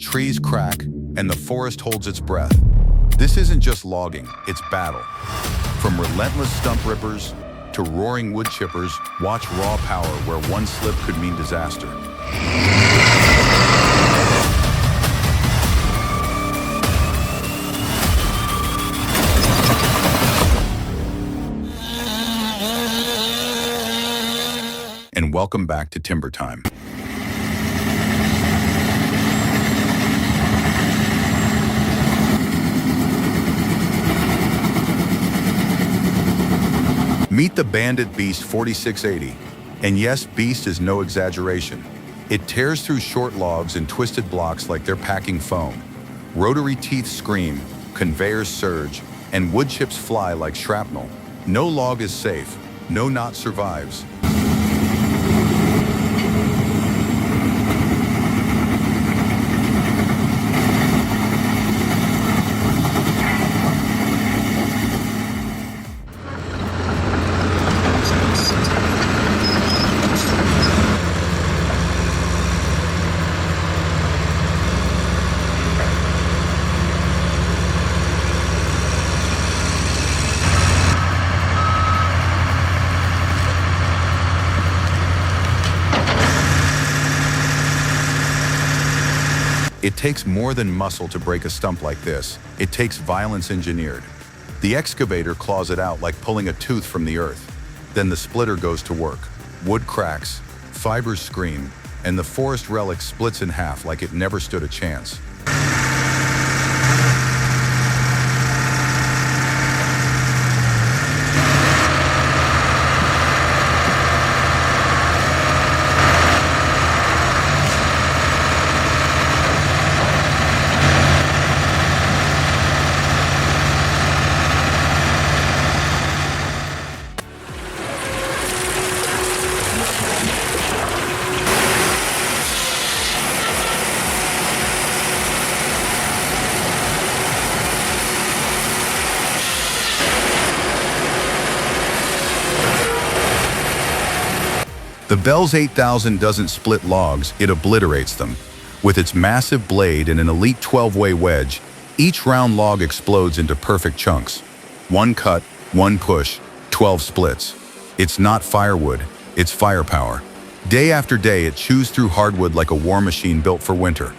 trees crack, and the forest holds its breath. This isn't just logging, it's battle. From relentless stump rippers to roaring wood chippers, watch raw power where one slip could mean disaster. And welcome back to Timber Time. Meet the Bandit Beast 4680. And yes, beast is no exaggeration. It tears through short logs and twisted blocks like they're packing foam. Rotary teeth scream, conveyors surge, and wood chips fly like shrapnel. No log is safe, no knot survives. It takes more than muscle to break a stump like this. It takes violence engineered. The excavator claws it out like pulling a tooth from the earth. Then the splitter goes to work. Wood cracks, fibers scream, and the forest relic splits in half like it never stood a chance. The Bell's 8000 doesn't split logs, it obliterates them. With its massive blade and an elite 12-way wedge, each round log explodes into perfect chunks. One cut, one push, 12 splits. It's not firewood, it's firepower. Day after day, it chews through hardwood like a war machine built for winter.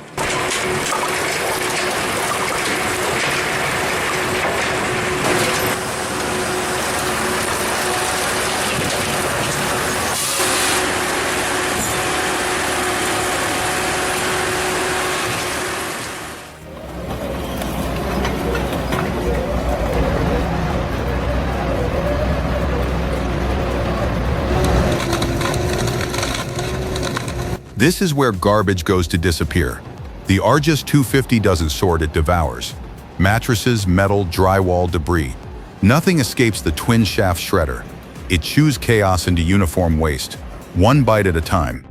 This is where garbage goes to disappear. The Argus 250 doesn't sort, it devours. Mattresses, metal, drywall, debris. Nothing escapes the twin shaft shredder. It chews chaos into uniform waste, one bite at a time.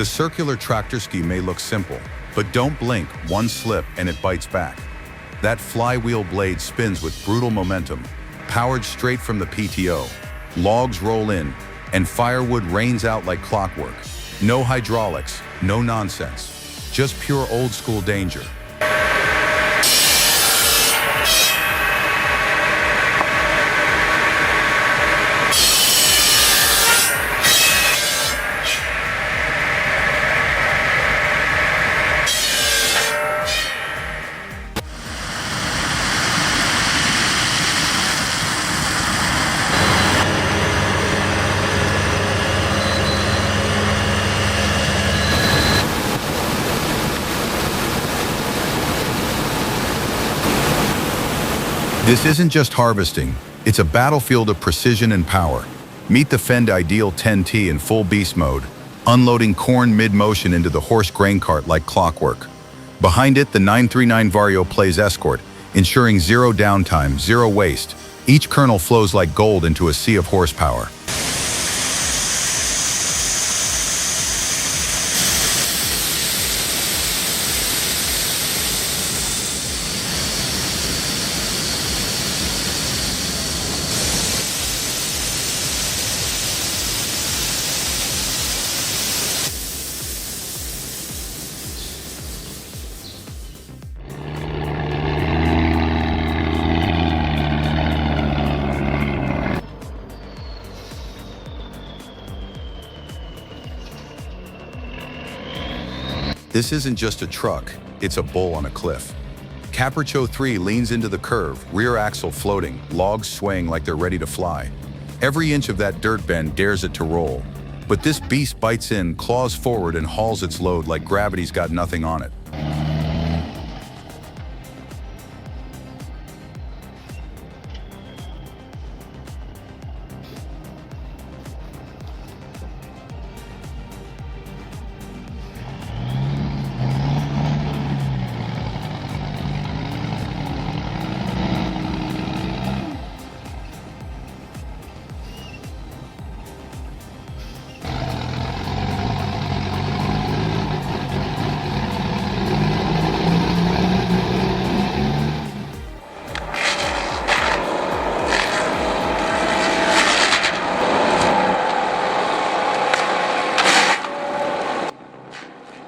The circular tractor ski may look simple, but don't blink, one slip and it bites back. That flywheel blade spins with brutal momentum, powered straight from the PTO. Logs roll in, and firewood rains out like clockwork. No hydraulics, no nonsense, just pure old-school danger. This isn't just harvesting, it's a battlefield of precision and power. Meet the Fend Ideal 10T in full beast mode, unloading corn mid-motion into the horse grain cart like clockwork. Behind it, the 939 Vario plays escort, ensuring zero downtime, zero waste. Each kernel flows like gold into a sea of horsepower. This isn't just a truck, it's a bull on a cliff. Capriccio 3 leans into the curve, rear axle floating, logs swaying like they're ready to fly. Every inch of that dirt bend dares it to roll. But this beast bites in, claws forward, and hauls its load like gravity's got nothing on it.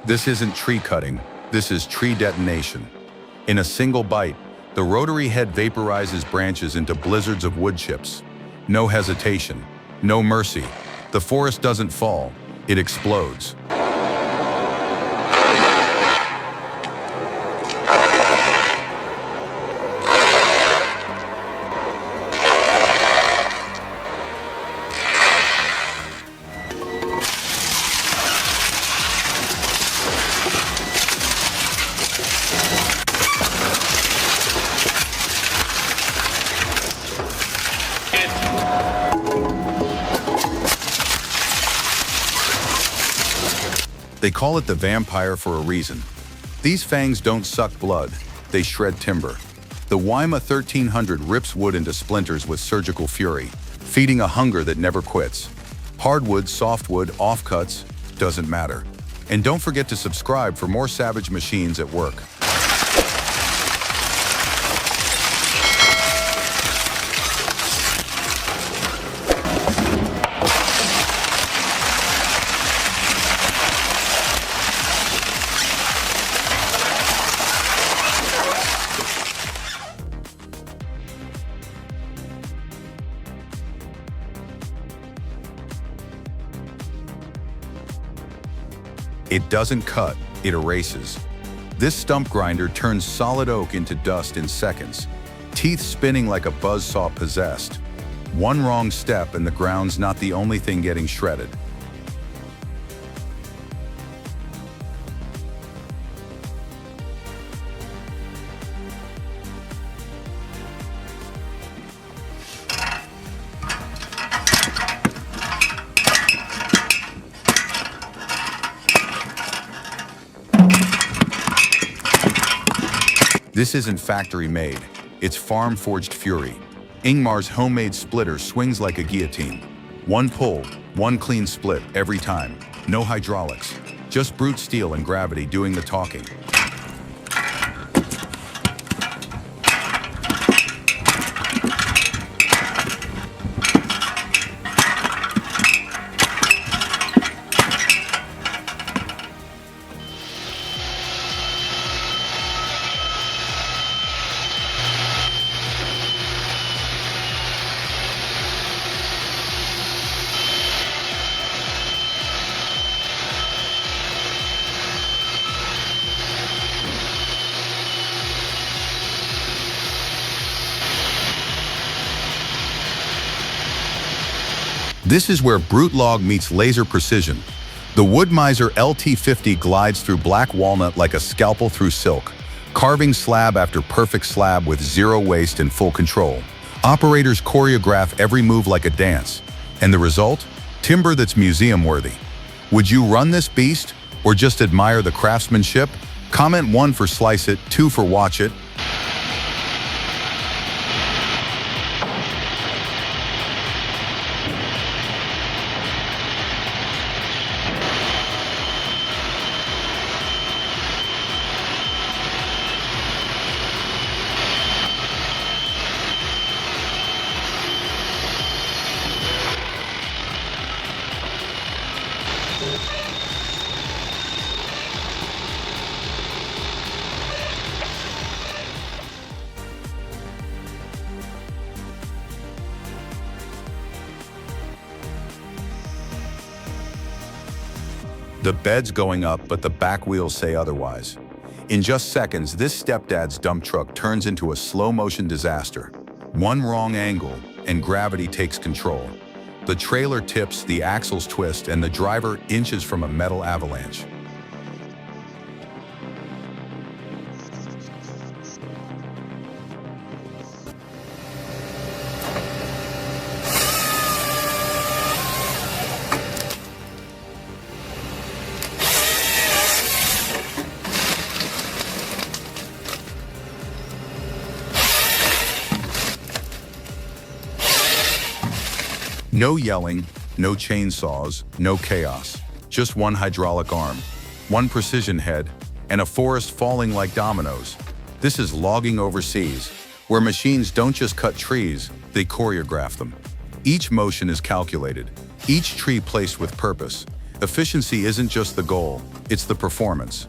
This isn't tree cutting, this is tree detonation. In a single bite, the rotary head vaporizes branches into blizzards of wood chips. No hesitation, no mercy. The forest doesn't fall, it explodes. They call it the vampire for a reason. These fangs don't suck blood, they shred timber. The Weimar 1300 rips wood into splinters with surgical fury, feeding a hunger that never quits. Hardwood, softwood, offcuts, doesn't matter. And don't forget to subscribe for more savage machines at work. It doesn't cut, it erases. This stump grinder turns solid oak into dust in seconds, teeth spinning like a buzzsaw possessed. One wrong step and the ground's not the only thing getting shredded. This isn't factory-made, it's farm-forged fury. Ingmar's homemade splitter swings like a guillotine. One pull, one clean split every time. No hydraulics, just brute steel and gravity doing the talking. This is where brute log meets laser precision. The Wood Miser LT50 glides through black walnut like a scalpel through silk, carving slab after perfect slab with zero waste and full control. Operators choreograph every move like a dance, and the result? Timber that's museum-worthy. Would you run this beast, or just admire the craftsmanship? Comment 1 for slice it, 2 for watch it. The bed's going up, but the back wheels say otherwise. In just seconds, this stepdad's dump truck turns into a slow-motion disaster. One wrong angle, and gravity takes control. The trailer tips, the axles twist, and the driver inches from a metal avalanche. No yelling, no chainsaws, no chaos. Just one hydraulic arm, one precision head, and a forest falling like dominoes. This is logging overseas, where machines don't just cut trees, they choreograph them. Each motion is calculated, each tree placed with purpose. Efficiency isn't just the goal, it's the performance.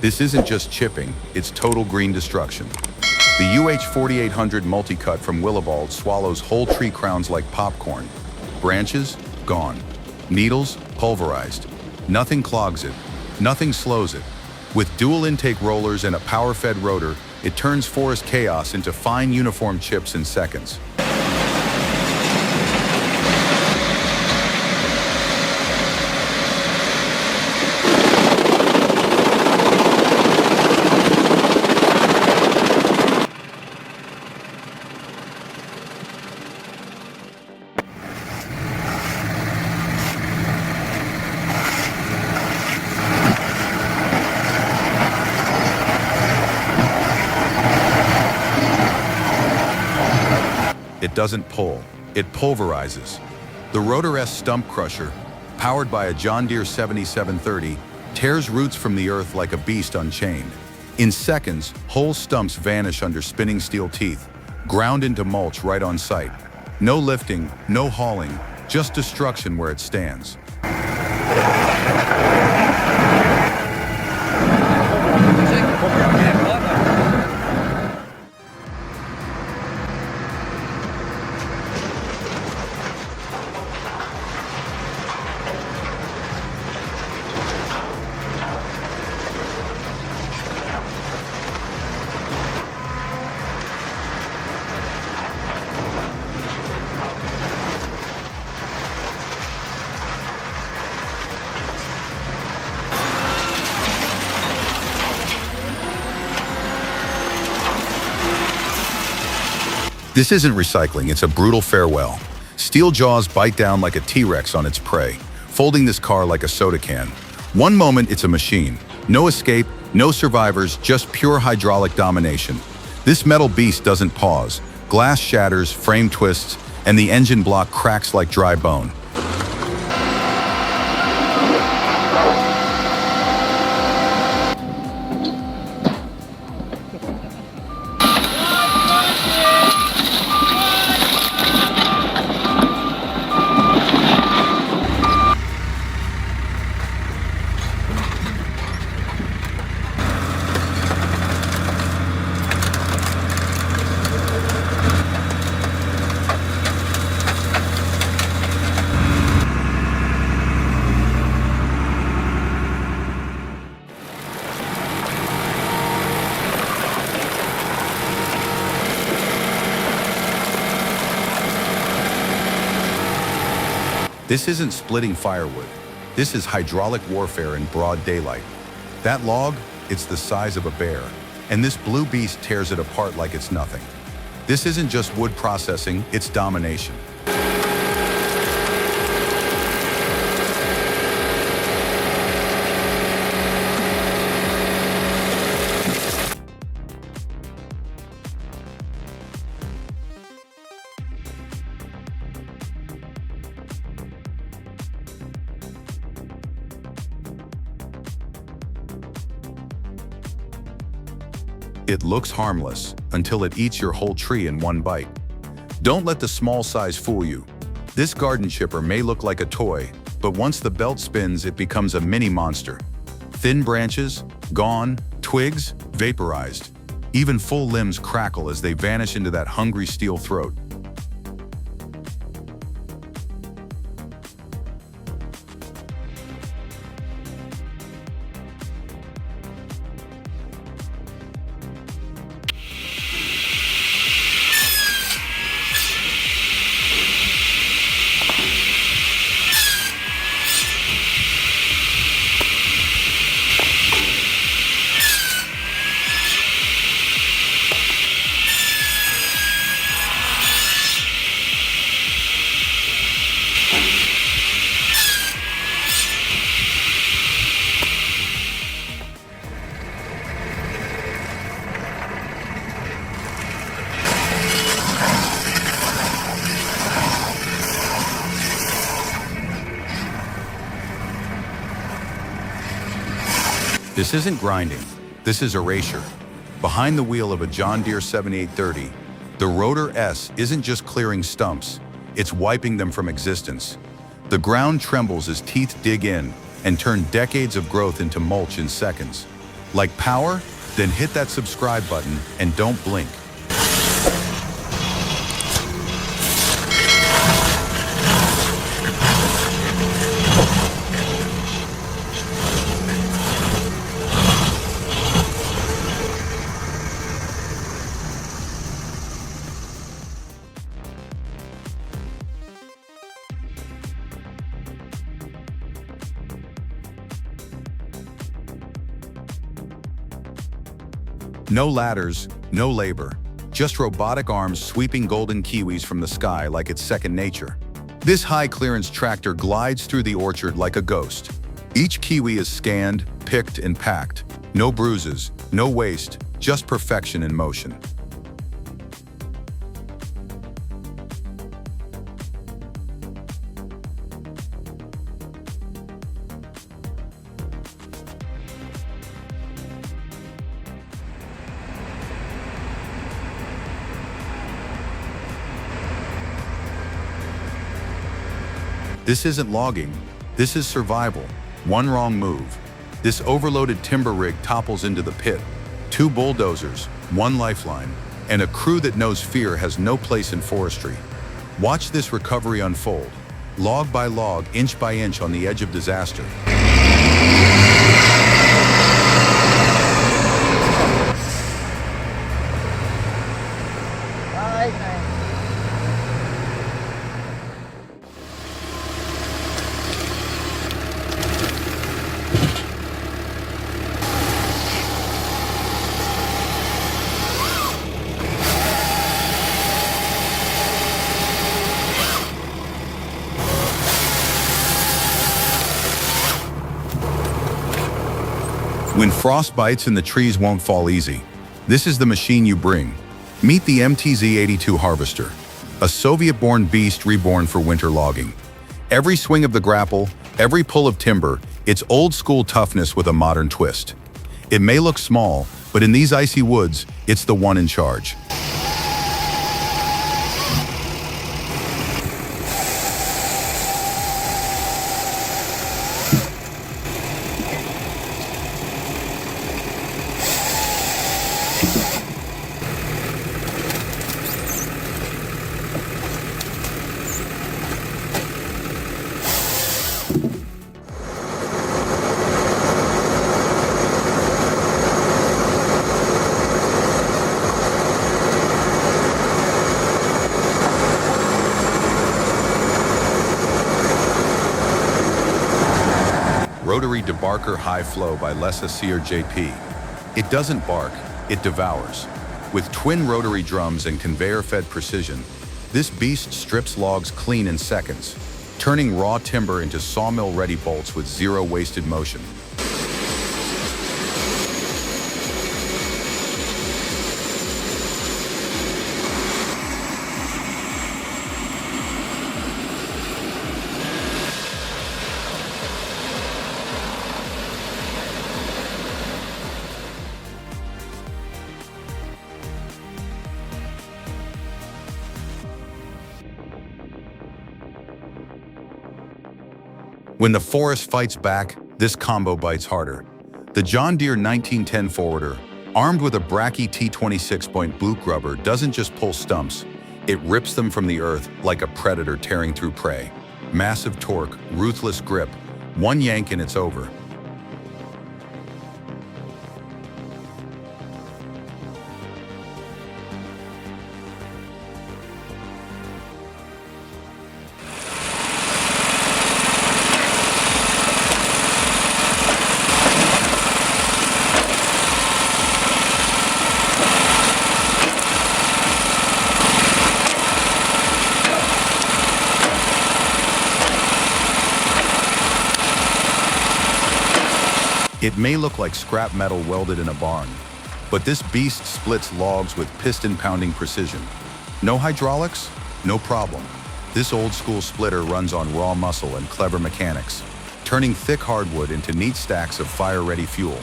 This isn't just chipping, it's total green destruction. The UH-4800 multi-cut from Willibald swallows whole tree crowns like popcorn. Branches, gone. Needles, pulverized. Nothing clogs it, nothing slows it. With dual intake rollers and a power-fed rotor, it turns forest chaos into fine uniform chips in seconds. It doesn't pull, it pulverizes. The Rotor S stump crusher, powered by a John Deere 7730, tears roots from the earth like a beast unchained. In seconds, whole stumps vanish under spinning steel teeth, ground into mulch right on site. No lifting, no hauling, just destruction where it stands. This isn't recycling, it's a brutal farewell. Steel jaws bite down like a T-Rex on its prey, folding this car like a soda can. One moment it's a machine. No escape, no survivors, just pure hydraulic domination. This metal beast doesn't pause. Glass shatters, frame twists, and the engine block cracks like dry bone. This isn't splitting firewood. This is hydraulic warfare in broad daylight. That log, it's the size of a bear, and this blue beast tears it apart like it's nothing. This isn't just wood processing, it's domination. It looks harmless until it eats your whole tree in one bite. Don't let the small size fool you. This garden chipper may look like a toy, but once the belt spins, it becomes a mini monster. Thin branches, gone, twigs, vaporized. Even full limbs crackle as they vanish into that hungry steel throat. This isn't grinding, this is erasure. Behind the wheel of a John Deere 7830, the Rotor S isn't just clearing stumps, it's wiping them from existence. The ground trembles as teeth dig in and turn decades of growth into mulch in seconds. Like power? Then hit that subscribe button and don't blink. No ladders, no labor, just robotic arms sweeping golden kiwis from the sky like it's second nature. This high-clearance tractor glides through the orchard like a ghost. Each kiwi is scanned, picked, and packed. No bruises, no waste, just perfection in motion. This isn't logging, this is survival. One wrong move. This overloaded timber rig topples into the pit. 2 bulldozers, 1 lifeline, and a crew that knows fear has no place in forestry. Watch this recovery unfold, log by log, inch by inch on the edge of disaster. When frost bites and the trees won't fall easy, this is the machine you bring. Meet the MTZ-82 Harvester, a Soviet-born beast reborn for winter logging. Every swing of the grapple, every pull of timber, it's old-school toughness with a modern twist. It may look small, but in these icy woods, it's the one in charge. Rotary Debarker High Flow by Lessa Sear JP. It doesn't bark, it devours. With twin rotary drums and conveyor-fed precision, this beast strips logs clean in seconds, turning raw timber into sawmill-ready bolts with zero wasted motion. When the forest fights back, this combo bites harder. The John Deere 1910 forwarder, armed with a Bracky T26-point boot grubber, doesn't just pull stumps, it rips them from the earth like a predator tearing through prey. Massive torque, ruthless grip, one yank and it's over. It may look like scrap metal welded in a barn, but this beast splits logs with piston-pounding precision. No hydraulics? No problem. This old-school splitter runs on raw muscle and clever mechanics, turning thick hardwood into neat stacks of fire-ready fuel.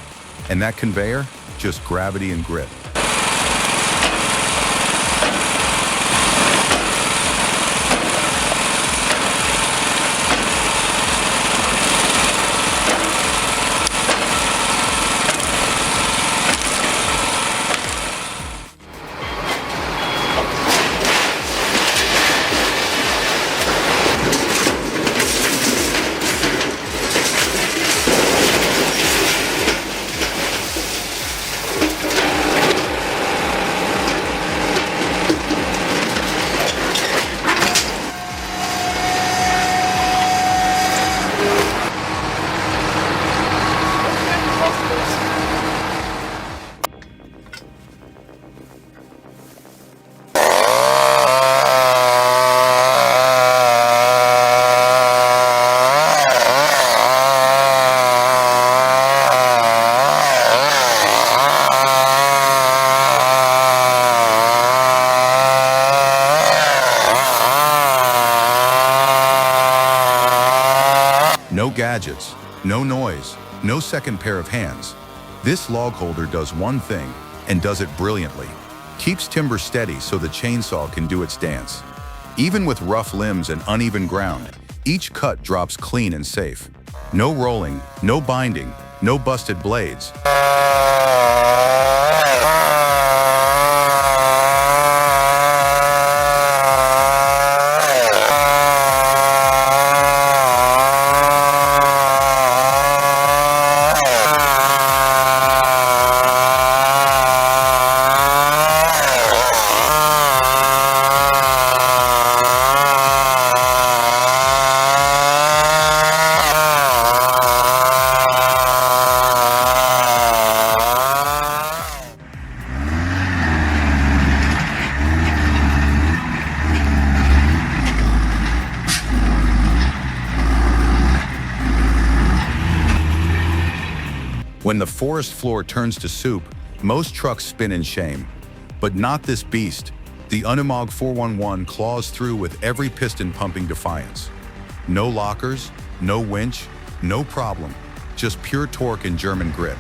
And that conveyor? Just gravity and grit. No gadgets, no noise, no second pair of hands. This log holder does one thing, and does it brilliantly. Keeps timber steady so the chainsaw can do its dance. Even with rough limbs and uneven ground, each cut drops clean and safe. No rolling, no binding, no busted blades. When the forest floor turns to soup, most trucks spin in shame. But not this beast. The Unimog 411 claws through with every piston pumping defiance. No lockers, no winch, no problem. Just pure torque and German grit.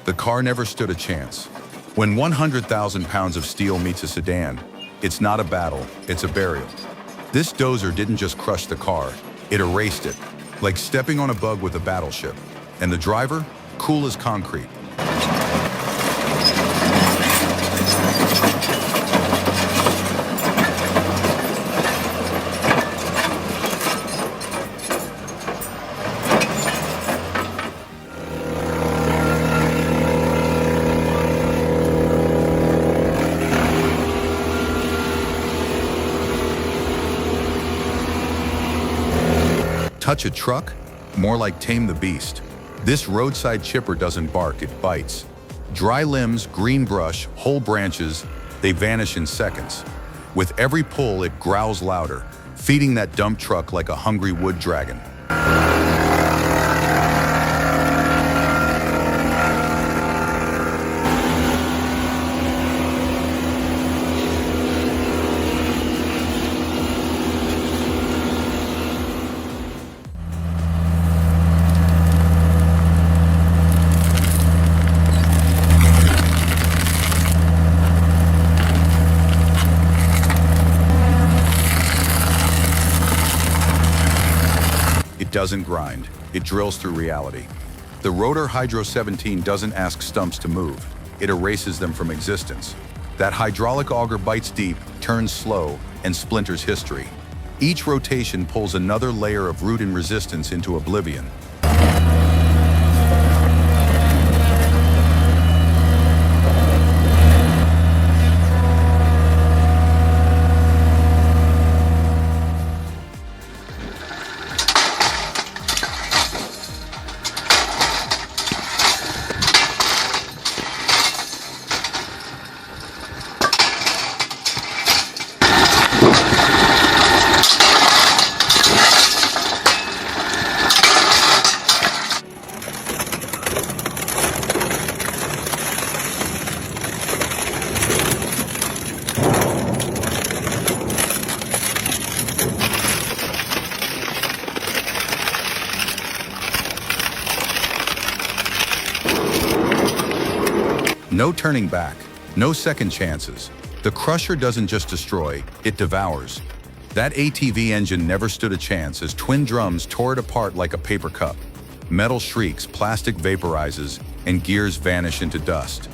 The car never stood a chance. When 100,000 pounds of steel meets a sedan, it's not a battle, it's a burial. This dozer didn't just crush the car, it erased it, like stepping on a bug with a battleship. And the driver? Cool as concrete. Touch a truck? More like tame the beast. This roadside chipper doesn't bark, it bites. Dry limbs, green brush, whole branches, they vanish in seconds. With every pull, it growls louder, feeding that dump truck like a hungry wood dragon. doesn't grind, it drills through reality. The rotor Hydro 17 doesn't ask stumps to move, it erases them from existence. That hydraulic auger bites deep, turns slow, and splinters history. Each rotation pulls another layer of root and resistance into oblivion. No turning back, no second chances. The crusher doesn't just destroy, it devours. That ATV engine never stood a chance as twin drums tore it apart like a paper cup. Metal shrieks, plastic vaporizes, and gears vanish into dust.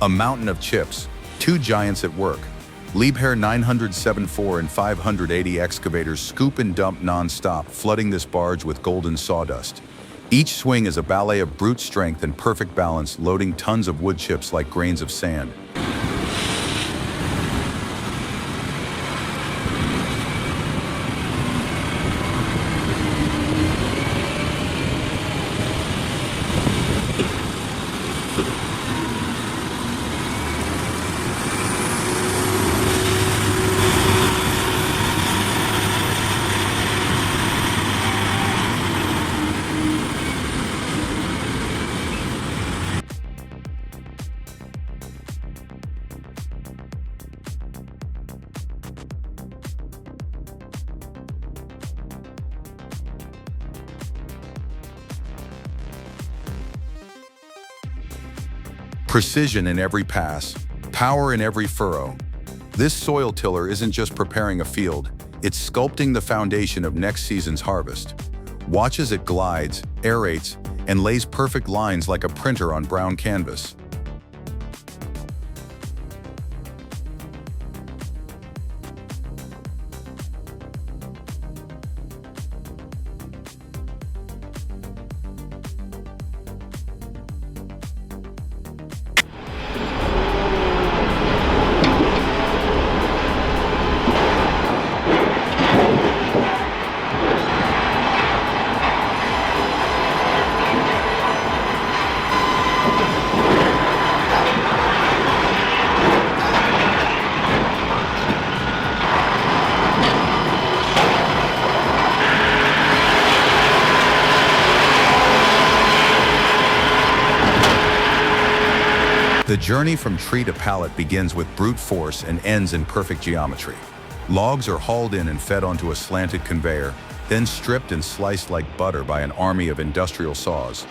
A mountain of chips, two giants at work. Liebherr 974 and 580 excavators scoop and dump non-stop, flooding this barge with golden sawdust. Each swing is a ballet of brute strength and perfect balance, loading tons of wood chips like grains of sand. Precision in every pass, power in every furrow. This soil tiller isn't just preparing a field, it's sculpting the foundation of next season's harvest. Watch as it glides, aerates, and lays perfect lines like a printer on brown canvas. The journey from tree to pallet begins with brute force and ends in perfect geometry. Logs are hauled in and fed onto a slanted conveyor, then stripped and sliced like butter by an army of industrial saws.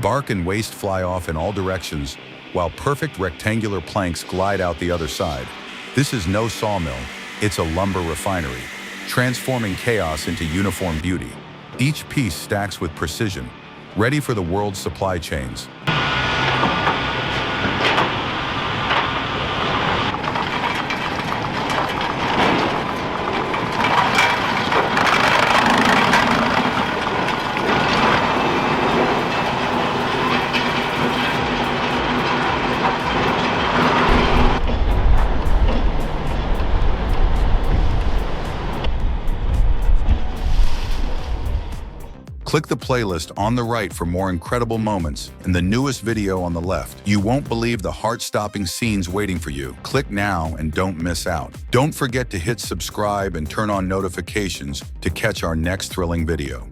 Bark and waste fly off in all directions, while perfect rectangular planks glide out the other side. This is no sawmill, it's a lumber refinery, transforming chaos into uniform beauty. Each piece stacks with precision, ready for the world's supply chains. Click the playlist on the right for more incredible moments and the newest video on the left. You won't believe the heart-stopping scenes waiting for you. Click now and don't miss out. Don't forget to hit subscribe and turn on notifications to catch our next thrilling video.